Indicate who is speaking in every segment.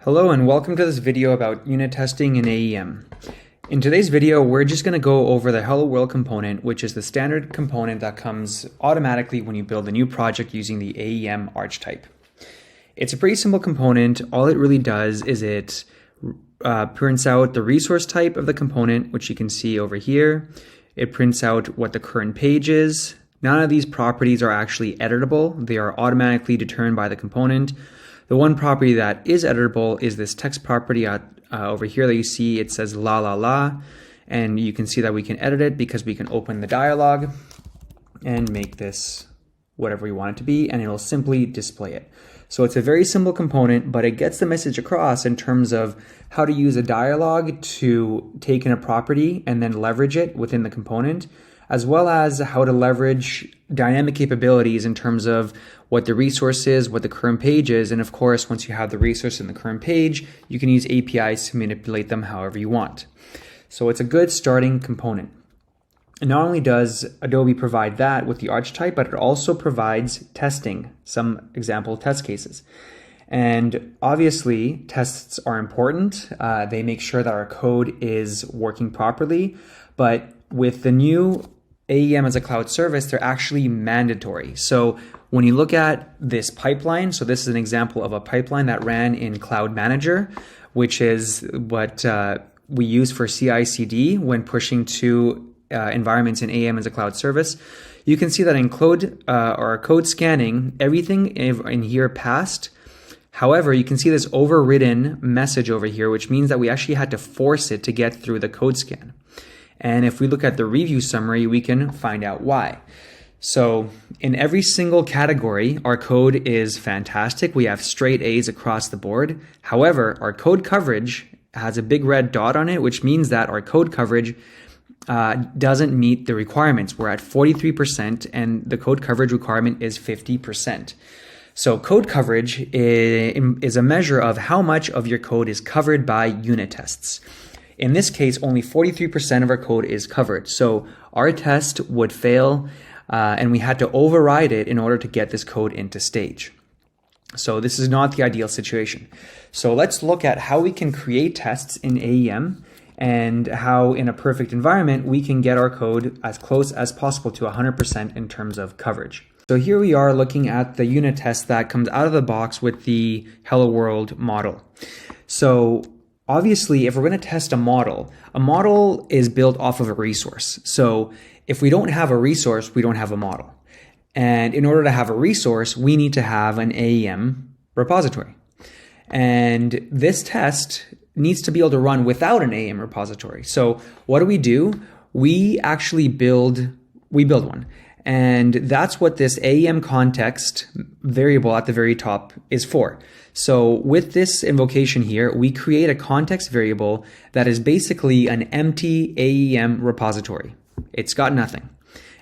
Speaker 1: Hello and welcome to this video about unit testing in AEM. In today's video, we're just going to go over the Hello World component, which is the standard component that comes automatically when you build a new project using the AEM archetype. It's a pretty simple component. All it really does is it prints out the resource type of the component, which you can see over here. It prints out what the current page is. None of these properties are actually editable. They are automatically determined by the component. The one property that is editable is this text property over here that you see. It says la la la, and you can see that we can edit it because we can open the dialog and make this whatever we want it to be, and it will simply display it. So it's a very simple component, but it gets the message across in terms of how to use a dialog to take in a property and then leverage it within the component, as well as how to leverage dynamic capabilities in terms of what the resource is, what the current page is, and of course, once you have the resource in the current page, you can use APIs to manipulate them however you want. So it's a good starting component. And not only does Adobe provide that with the archetype, but it also provides testing, some example test cases. And obviously, tests are important. They make sure that our code is working properly, but with the new AEM as a cloud service, they're actually mandatory. So when you look at this pipeline, so this is an example of a pipeline that ran in Cloud Manager, which is what we use for CI/CD when pushing to environments in AEM as a cloud service. You can see that in code scanning, everything in here passed. However, you can see this overridden message over here, which means that we actually had to force it to get through the code scan. And if we look at the review summary, we can find out why. So in every single category, our code is fantastic. We have straight A's across the board. However, our code coverage has a big red dot on it, which means that our code coverage doesn't meet the requirements. We're at 43% and the code coverage requirement is 50%. So code coverage is a measure of how much of your code is covered by unit tests. In this case, only 43% of our code is covered. So our test would fail and we had to override it in order to get this code into stage. So this is not the ideal situation. So let's look at how we can create tests in AEM and how in a perfect environment we can get our code as close as possible to 100% in terms of coverage. So here we are looking at the unit test that comes out of the box with the Hello World model. So obviously, if we're going to test a model is built off of a resource. So if we don't have a resource, we don't have a model. And in order to have a resource, we need to have an AEM repository. And this test needs to be able to run without an AEM repository. So what do? We actually build one. And that's what this AEM context variable at the very top is for. So with this invocation here, we create a context variable that is basically an empty AEM repository. It's got nothing.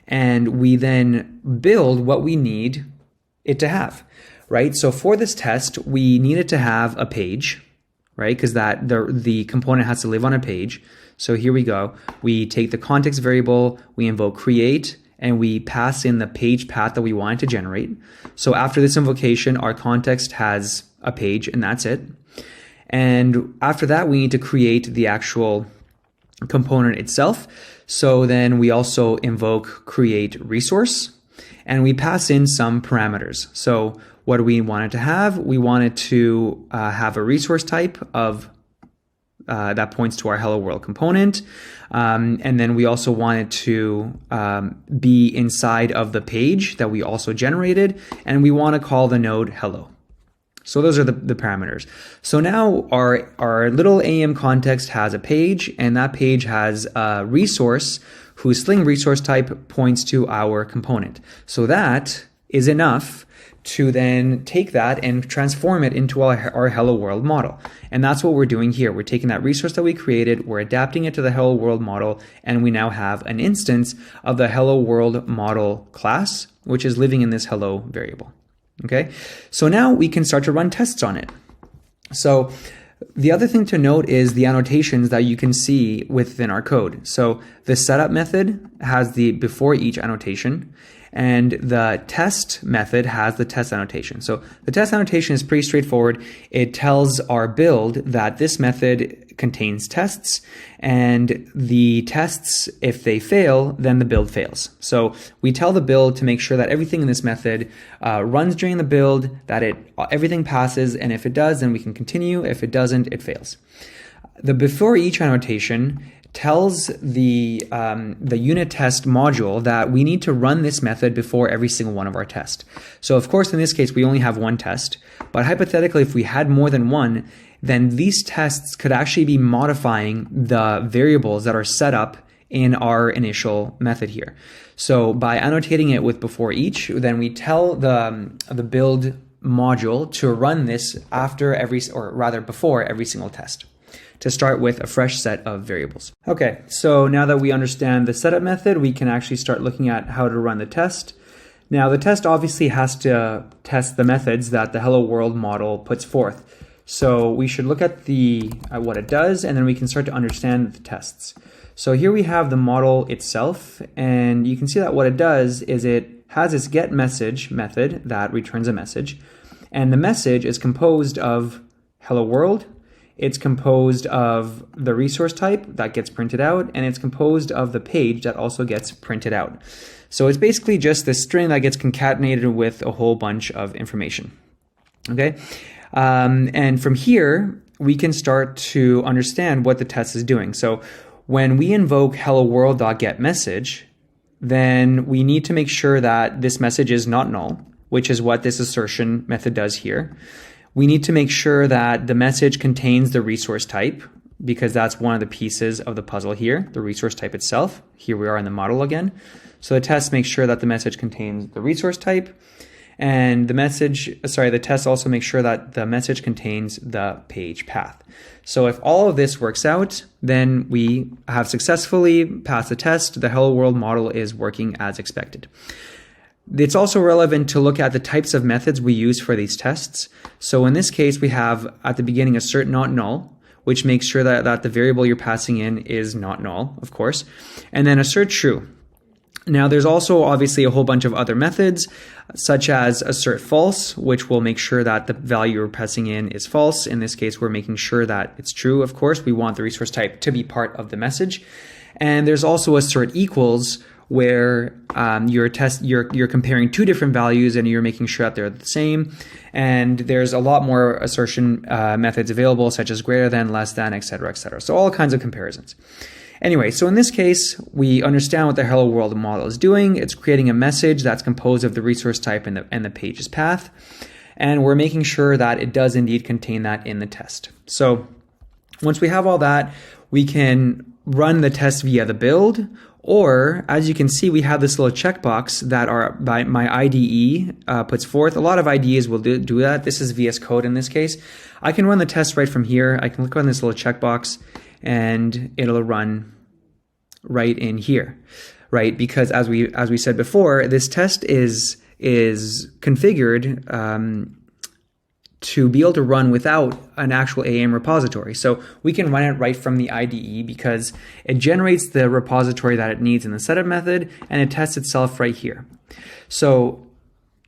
Speaker 1: And we then build what we need it to have, right? So for this test, we need it to have a page, right? Because the component has to live on a page. So here we go. We take the context variable, we invoke create, and we pass in the page path that we want to generate. So after this invocation, our context has a page and that's it. And after that, we need to create the actual component itself. So then we also invoke create resource and we pass in some parameters. So what do we want it to have? We want it to have a resource type of that points to our Hello World component. And then we also want it to be inside of the page that we also generated. And we want to call the node hello. So those are the parameters. So now our little AEM context has a page, and that page has a resource whose Sling resource type points to our component. So that is enough to then take that and transform it into our Hello World model. And that's what we're doing here. We're taking that resource that we created, we're adapting it to the Hello World model, and we now have an instance of the Hello World model class, which is living in this hello variable. Okay, so now we can start to run tests on it. So the other thing to note is the annotations that you can see within our code. So the setup method has the before each annotation. And the test method has the test annotation. So the test annotation is pretty straightforward. It tells our build that this method contains tests, and the tests, if they fail, then the build fails. So we tell the build to make sure that everything in this method runs during the build, that everything passes, and if it does, then we can continue. If it doesn't, it fails. The before each annotation tells the unit test module that we need to run this method before every single one of our tests. So of course, in this case, we only have one test, but hypothetically, if we had more than one, then these tests could actually be modifying the variables that are set up in our initial method here. So by annotating it with before each, then we tell the build module to run this before every single test, to start with a fresh set of variables. Okay, so now that we understand the setup method, we can actually start looking at how to run the test. Now the test obviously has to test the methods that the Hello World model puts forth. So we should look at what it does, and then we can start to understand the tests. So here we have the model itself, and you can see that what it does is it has this get message method that returns a message, and the message is composed of Hello World, it's composed of the resource type that gets printed out, and it's composed of the page that also gets printed out. So it's basically just this string that gets concatenated with a whole bunch of information. Okay? And from here, we can start to understand what the test is doing. So when we invoke hello world.getMessage, then we need to make sure that this message is not null, which is what this assertion method does here. We need to make sure that the message contains the resource type, because that's one of the pieces of the puzzle here, the resource type itself. Here we are in the model again. So the test makes sure that the message contains the resource type. And the test also makes sure that the message contains the page path. So if all of this works out, then we have successfully passed the test. The Hello World model is working as expected. It's also relevant to look at the types of methods we use for these tests. So in this case, we have at the beginning assert not null, which makes sure that the variable you're passing in is not null, of course, and then assert true. Now there's also obviously a whole bunch of other methods, such as assert false, which will make sure that the value we're passing in is false. In this case, we're making sure that it's true. Of course, we want the resource type to be part of the message. And there's also assert equals, where you're comparing two different values and you're making sure that they're the same. And there's a lot more assertion methods available, such as greater than, less than, etc., etc. So all kinds of comparisons. Anyway, so in this case, we understand what the Hello World model is doing. It's creating a message that's composed of the resource type and the page's path. And we're making sure that it does indeed contain that in the test. So once we have all that, we can run the test via the build, or as you can see, we have this little checkbox that my IDE puts forth. A lot of IDEs will do that. This is VS Code in this case. I can run the test right from here. I can click on this little checkbox and it'll run right in here, right? Because as we said before, this test is configured to be able to run without an actual AEM repository. So we can run it right from the IDE because it generates the repository that it needs in the setup method, and it tests itself right here. So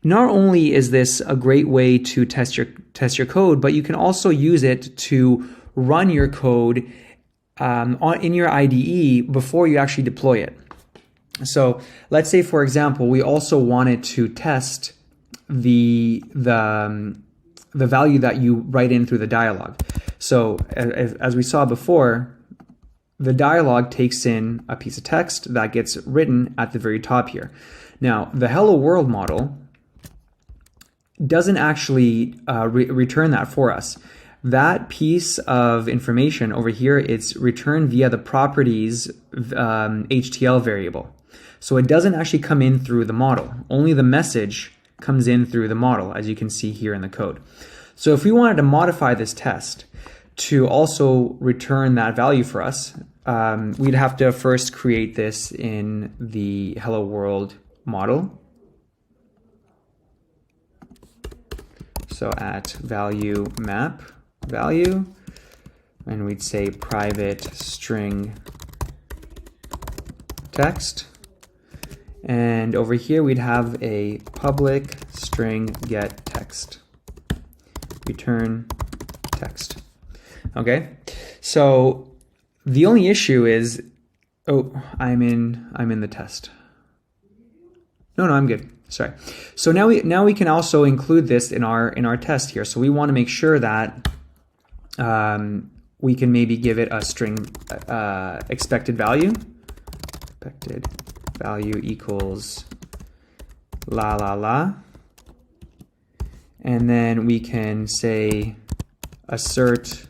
Speaker 1: not only is this a great way to test your code, but you can also use it to run your code in your IDE before you actually deploy it. So let's say, for example, we also wanted to test the value that you write in through the dialog. So as we saw before, the dialog takes in a piece of text that gets written at the very top here. Now, the Hello World model doesn't actually return that for us. That piece of information over here, it's returned via the properties HTML variable. So it doesn't actually come in through the model. Only the message comes in through the model, as you can see here in the code. So if we wanted to modify this test to also return that value for us, we'd have to first create this in the Hello World model. So at value map value, and we'd say private string text. And over here we'd have a public string get text, return text. Okay, so the only issue is, oh, I'm in the test. No, I'm good. Sorry. So now we can also include this in our test here. So we want to make sure that we can maybe give it a string expected value. Expected value equals la la la. And then we can say assert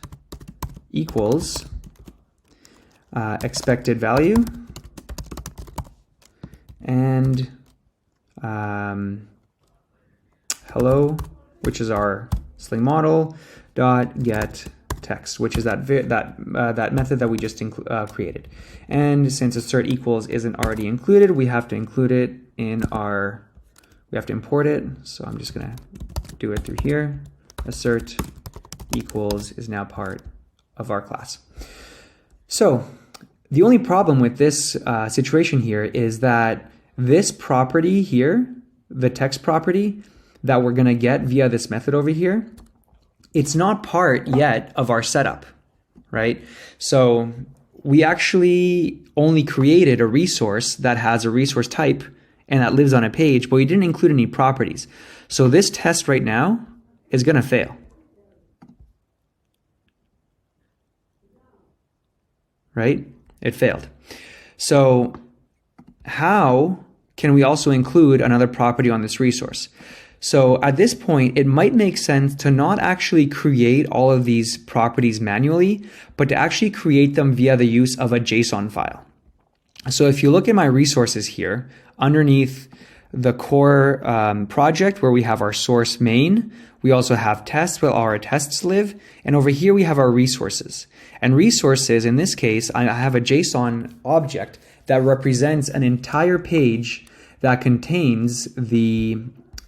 Speaker 1: equals expected value and hello, which is our Sling model, dot get text, which is that method that we just created. And since assert equals isn't already included, we have to include it in our, we have to import it. So I'm just gonna do it through here. Assert equals is now part of our class. So the only problem with this situation here is that this property here, the text property that we're gonna get via this method over here, it's not part yet of our setup, right? So we actually only created a resource that has a resource type and that lives on a page, but we didn't include any properties. So this test right now is gonna fail. Right? It failed. So how can we also include another property on this resource? So at this point, it might make sense to not actually create all of these properties manually, but to actually create them via the use of a JSON file. So if you look at my resources here, underneath the core project where we have our source main, we also have tests where all our tests live, and over here we have our resources. And resources, in this case, I have a JSON object that represents an entire page that contains the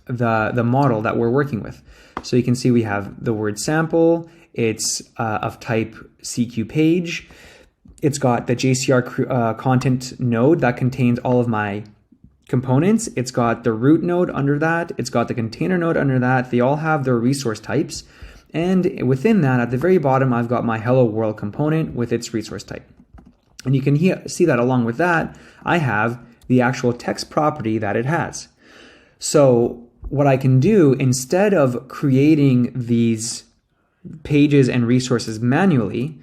Speaker 1: model that we're working with. So you can see we have the word sample, it's of type CQ page, it's got the JCR content node that contains all of my components, it's got the root node under that, it's got the container node under that, they all have their resource types. And within that, at the very bottom, I've got my hello world component with its resource type. And you can see that along with that, I have the actual text property that it has. So what I can do, instead of creating these pages and resources manually,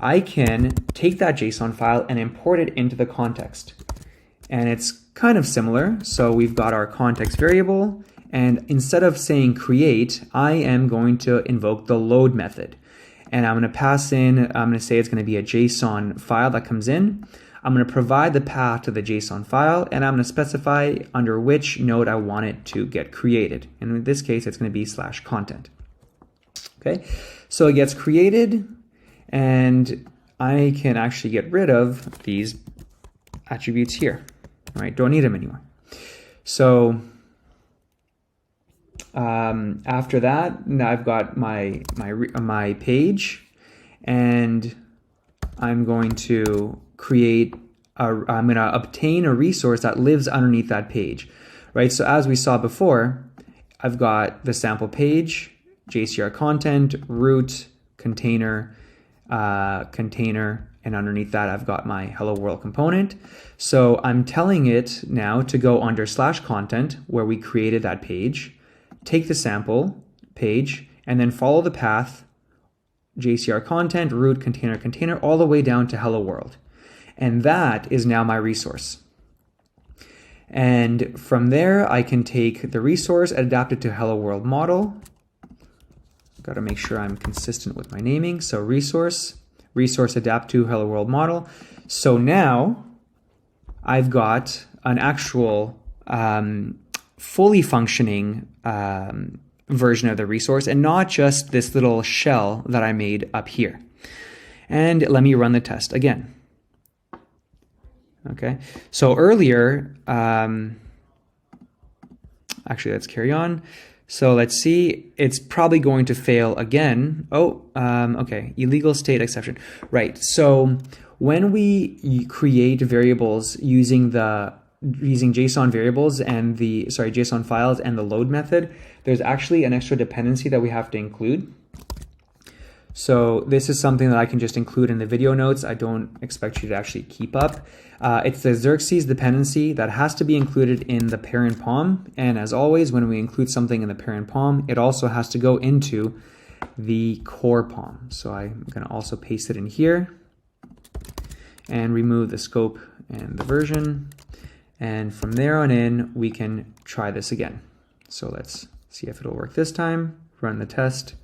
Speaker 1: I can take that JSON file and import it into the context. And it's kind of similar. So we've got our context variable, and instead of saying create, I am going to invoke the load method. And I'm going to pass in, I'm going to say it's going to be a JSON file that comes in. I'm going to provide the path to the JSON file, and I'm going to specify under which node I want it to get created. And in this case, it's going to be /content. Okay, so it gets created, and I can actually get rid of these attributes here. All right, don't need them anymore. So after that, now I've got my page, and I'm going to I'm going to obtain a resource that lives underneath that page, right? So as we saw before, I've got the sample page, JCR content, root, container, and underneath that I've got my hello world component. So I'm telling it now to go under /content where we created that page, take the sample page, and then follow the path JCR content, root, container, all the way down to hello world. And that is now my resource. And from there, I can take the resource, adapt it to hello world model. Got to make sure I'm consistent with my naming. So resource adapt to hello world model. So now I've got an actual fully functioning version of the resource, and not just this little shell that I made up here. And let me run the test again. Okay, so earlier, actually let's carry on. So let's see, it's probably going to fail again. Okay, illegal state exception. Right, so when we create variables using the using JSON variables and JSON files and the load method, there's actually an extra dependency that we have to include. So this is something that I can just include in the video notes. I don't expect you to actually keep up. It's the Xerxes dependency that has to be included in the parent POM. And as always, when we include something in the parent POM, it also has to go into the core POM. So I'm going to also paste it in here and remove the scope and the version. And from there on in, we can try this again. So let's see if it'll work this time. Run the test.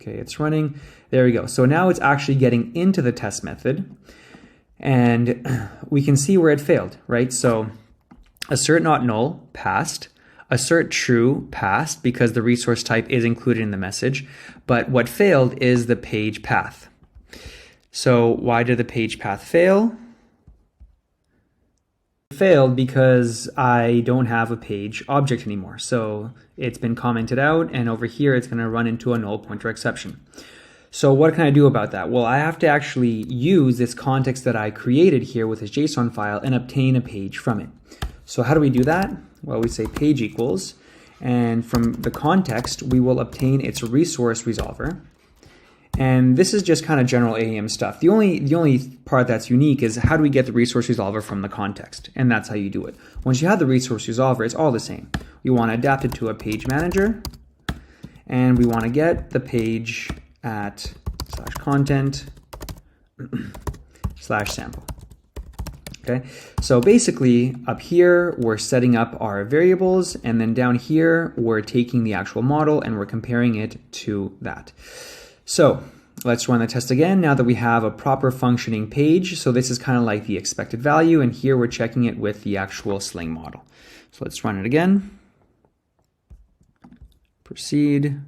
Speaker 1: Okay, it's running. There we go. So now it's actually getting into the test method, and we can see where it failed, right? So assert not null passed, assert true passed because the resource type is included in the message, but what failed is the page path. So why did the page path fail? Failed because I don't have a page object anymore. So it's been commented out, and over here it's going to run into a null pointer exception. So what can I do about that? Well, I have to actually use this context that I created here with this JSON file and obtain a page from it. So how do we do that? Well, we say page equals, and from the context we will obtain its resource resolver. And this is just kind of general AEM stuff. The only part that's unique is how do we get the resource resolver from the context? And that's how you do it. Once you have the resource resolver, it's all the same. We want to adapt it to a page manager, and we want to get the page at /content /sample. Okay, so basically up here we're setting up our variables, and then down here we're taking the actual model and we're comparing it to that. So let's run the test again now that we have a proper functioning page. So this is kind of like the expected value, and here we're checking it with the actual Sling model. So let's run it again. Proceed.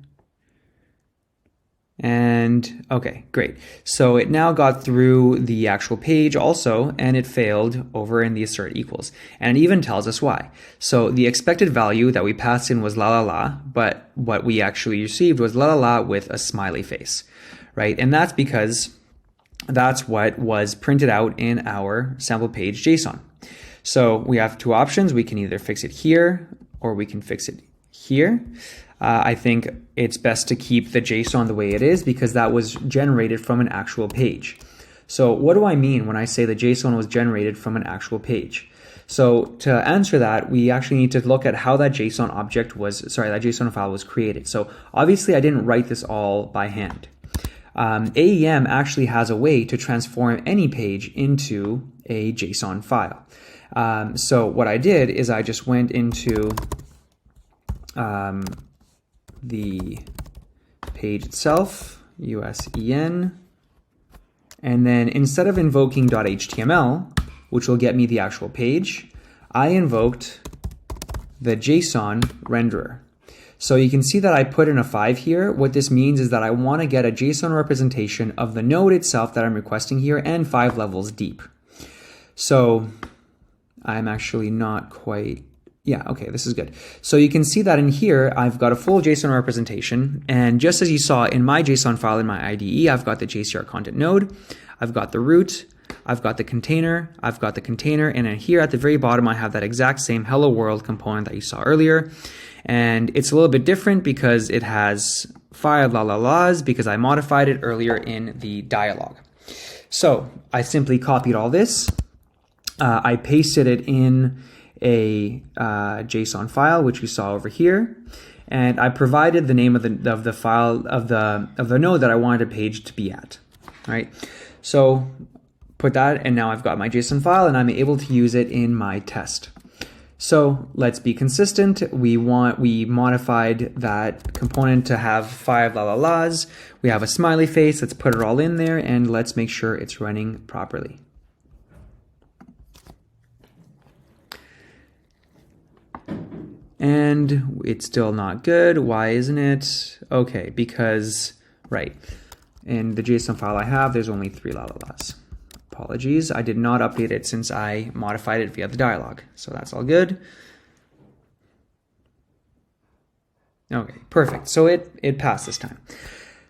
Speaker 1: And okay, great. So it now got through the actual page also, and it failed over in the assert equals. And it even tells us why. So the expected value that we passed in was la la la, but what we actually received was la la la with a smiley face, right? And that's because that's what was printed out in our sample page JSON. So we have two options. We can either fix it here or we can fix it here. I think it's best to keep the JSON the way it is because that was generated from an actual page. So what do I mean when I say the JSON was generated from an actual page? So to answer that, we actually need to look at how that JSON that JSON file was created. So obviously I didn't write this all by hand. AEM actually has a way to transform any page into a JSON file. So what I did is I just went into the page itself, USEN, and then instead of invoking .html, which will get me the actual page, I invoked the JSON renderer. So you can see that I put in a 5 here. What this means is that I want to get a JSON representation of the node itself that I'm requesting here and 5 levels deep. So I'm actually not quite... Yeah, okay, this is good. So you can see that in here, I've got a full JSON representation. And just as you saw in my JSON file in my IDE, I've got the JCR content node, I've got the root, I've got the container, I've got the container, and then here at the very bottom, I have that exact same hello world component that you saw earlier. And it's a little bit different because it has 5 la la la's because I modified it earlier in the dialog. So I simply copied all this. I pasted it in a JSON file, which we saw over here, and I provided the name of the file of the node that I wanted a page to be at. Right, so put that, and now I've got my JSON file, and I'm able to use it in my test. So let's be consistent. We modified that component to have 5 la la la's. We have a smiley face. Let's put it all in there, and let's make sure it's running properly. And it's still not good. Why isn't it? Okay, because, right, in the JSON file I have, there's only 3 la la la's. Apologies, I did not update it since I modified it via the dialog. So that's all good. Okay, perfect. So it passed this time.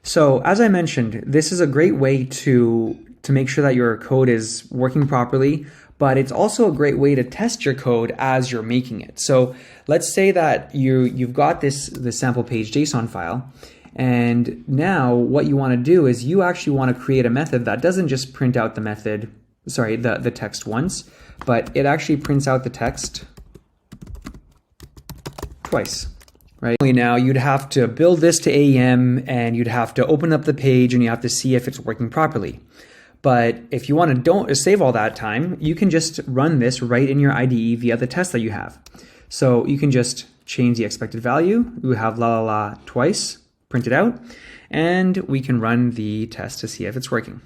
Speaker 1: So as I mentioned, this is a great way to to make sure that your code is working properly, but it's also a great way to test your code as you're making it. So let's say that you've got this sample page JSON file, and now what you want to do is you actually want to create a method that doesn't just print out the text once, but it actually prints out the text twice. Right now, you'd have to build this to AEM, and you'd have to open up the page, and you have to see if it's working properly. But if you want to save all that time, you can just run this right in your IDE via the test that you have. So you can just change the expected value. We have la la la twice printed out, and we can run the test to see if it's working.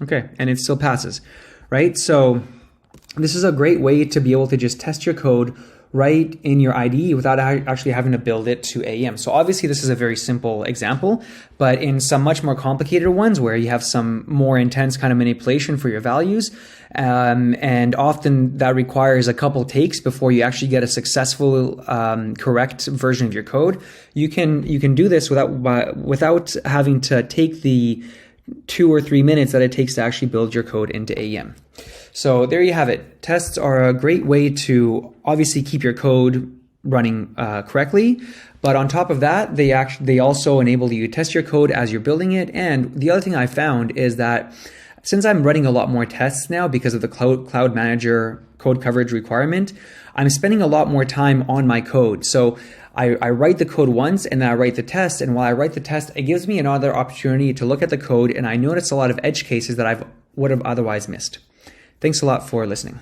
Speaker 1: Okay, and it still passes, right? So this is a great way to be able to just test your code right in your IDE without actually having to build it to AEM. So obviously this is a very simple example, but in some much more complicated ones where you have some more intense kind of manipulation for your values, and often that requires a couple takes before you actually get a successful correct version of your code, you can do this without having to take the 2 or 3 minutes that it takes to actually build your code into AEM. So there you have it. Tests are a great way to obviously keep your code running correctly, but on top of that, they also enable you to test your code as you're building it. And the other thing I found is that since I'm running a lot more tests now because of the Cloud Manager code coverage requirement, I'm spending a lot more time on my code. So I write the code once, and then I write the test, and while I write the test, it gives me another opportunity to look at the code, and I notice a lot of edge cases that I would have otherwise missed. Thanks a lot for listening.